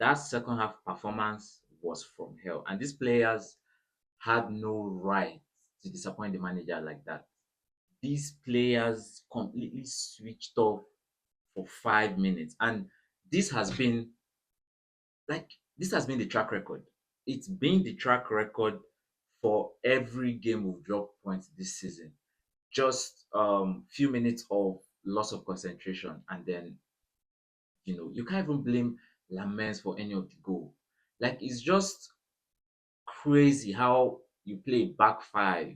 that second half performance was from hell, and these players had no right to disappoint the manager like that. These players completely switched off for 5 minutes, and this has been like this has been the track record. It's been the track record for every game we've dropped points this season. Just few minutes of loss of concentration, and then you can't even blame Lamens for any of the goal. Like it's just crazy how you play back five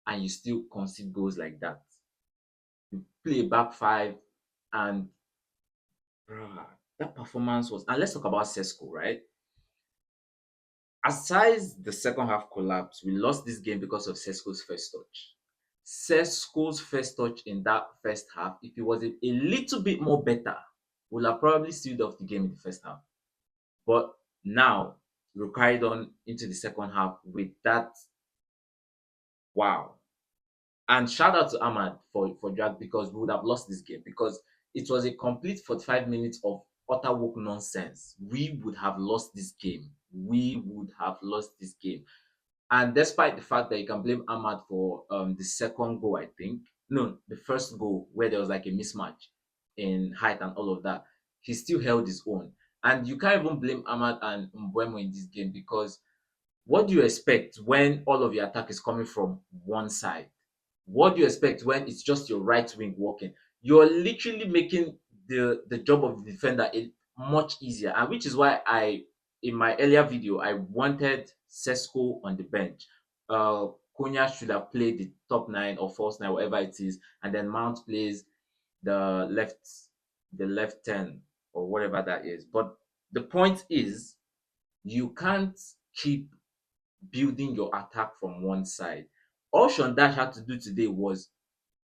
and you still concede goals like that. You play back five and bruh, that performance was. And let's talk about Sesko, right? Aside the second half collapse, we lost this game because of Sesko's first touch. Sesko's first touch in that first half, if it was a little bit more better, would have probably sealed off the game in the first half. But now we carried on into the second half with that. Wow. And shout out to Ahmad for drag, because we would have lost this game because it was a complete 45 minutes of utter woke nonsense. We would have lost this game. We would have lost this game. And despite the fact that you can blame Ahmad for the second goal, I think, no, the first goal where there was like a mismatch in height and all of that, he still held his own. And you can't even blame Ahmad and Mbuemo in this game, because what do you expect when all of your attack is coming from one side? What do you expect when it's just your right wing working? You're literally making the job of the defender much easier, and which is why in my earlier video I wanted Sesko on the bench. Cunha should have played the top nine or false nine, whatever it is, and then Mount plays the left the left 10 or whatever that is. But the point is, you can't keep building your attack from one side. All Sean Dash had to do today was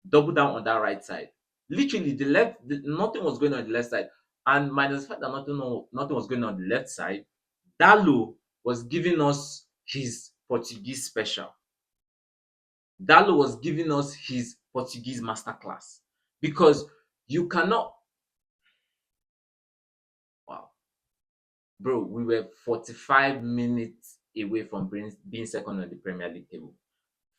double down on that right side. Literally, nothing was going on the left side. And minus the fact that nothing was going on the left side, Dalo was giving us his Portuguese special. Dalo was giving us his Portuguese masterclass, because you cannot. Wow, bro, we were 45 minutes away from being second on the Premier League table.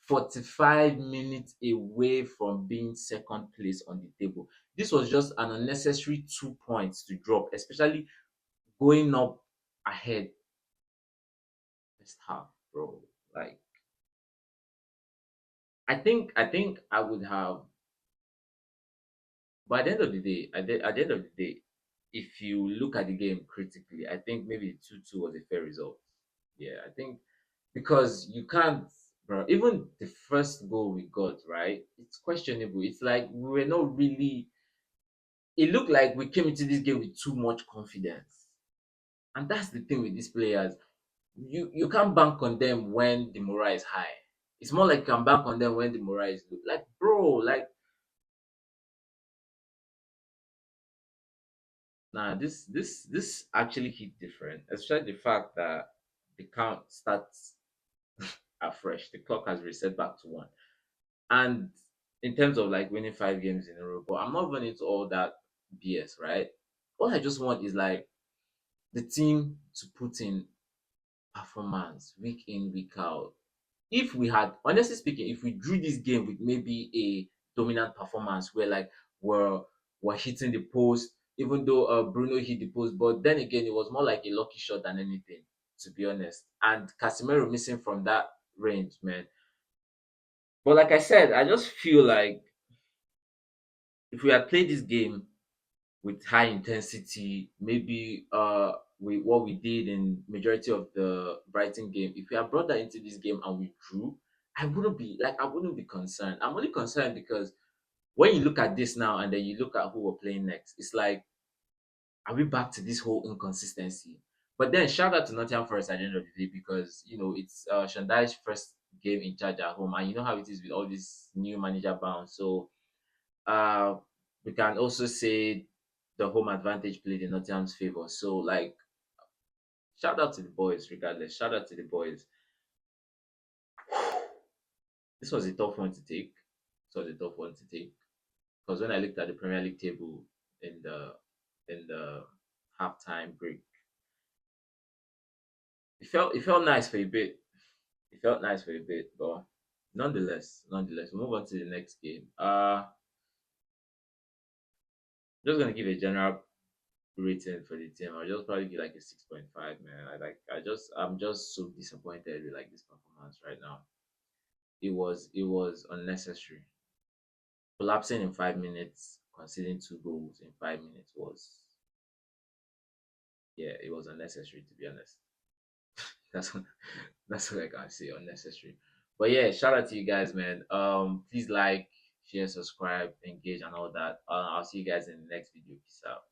45 minutes away from being second place on the table. This was just an unnecessary 2 points to drop, especially going up ahead first half, bro. Like I think I would have, but at the end of the day, at the end of the day, if you look at the game critically, I think maybe 2-2 was a fair result. Yeah, I think, because you can't, bro. Even the first goal we got, right? It's questionable. It's like we were not really. It looked like we came into this game with too much confidence, and that's the thing with these players. You can't bank on them when the morale is high. It's more like you can bank on them when the morale is low. Like, bro, like, nah, this actually hit different, especially the fact that the count starts afresh. The clock has reset back to one. And in terms of like winning 5 games in a row, but I'm not going into all that BS, right? All I just want is like the team to put in performance week in, week out. If we had, honestly speaking, if we drew this game with maybe a dominant performance where like we're we're hitting the post, even though Bruno hit the post, but then again, it was more like a lucky shot than anything, to be honest. And Casemiro missing from that range, man. But like I said, I just feel like if we had played this game with high intensity, maybe with what we did in majority of the Brighton game, if we had brought that into this game and we drew, I wouldn't be concerned. I'm only concerned because when you look at this now and then you look at who we're playing next, it's like, are we back to this whole inconsistency? But then shout out to Nottingham Forest at the end of the day, because it's Shandai's first game in charge at home, and you know how it is with all these new manager bounds. So uh, we can also say the home advantage played in Nottingham's favor. So, like, shout out to the boys, regardless. Shout out to the boys. This was a tough one to take. This was a tough one to take, because when I looked at the Premier League table in the halftime break, it felt nice for a bit. It felt nice for a bit, but nonetheless, we'll move on to the next game. Just gonna give a general rating for the team. I'll just probably give like a 6.5, man. I'm just so disappointed with like this performance right now. It was unnecessary. Collapsing in 5 minutes, conceding two goals in 5 minutes was, yeah, it was unnecessary, to be honest. That's that's what I can say, unnecessary. But yeah, shout out to you guys, man. Please like, share, subscribe, engage, and all that. I'll see you guys in the next video. Peace out.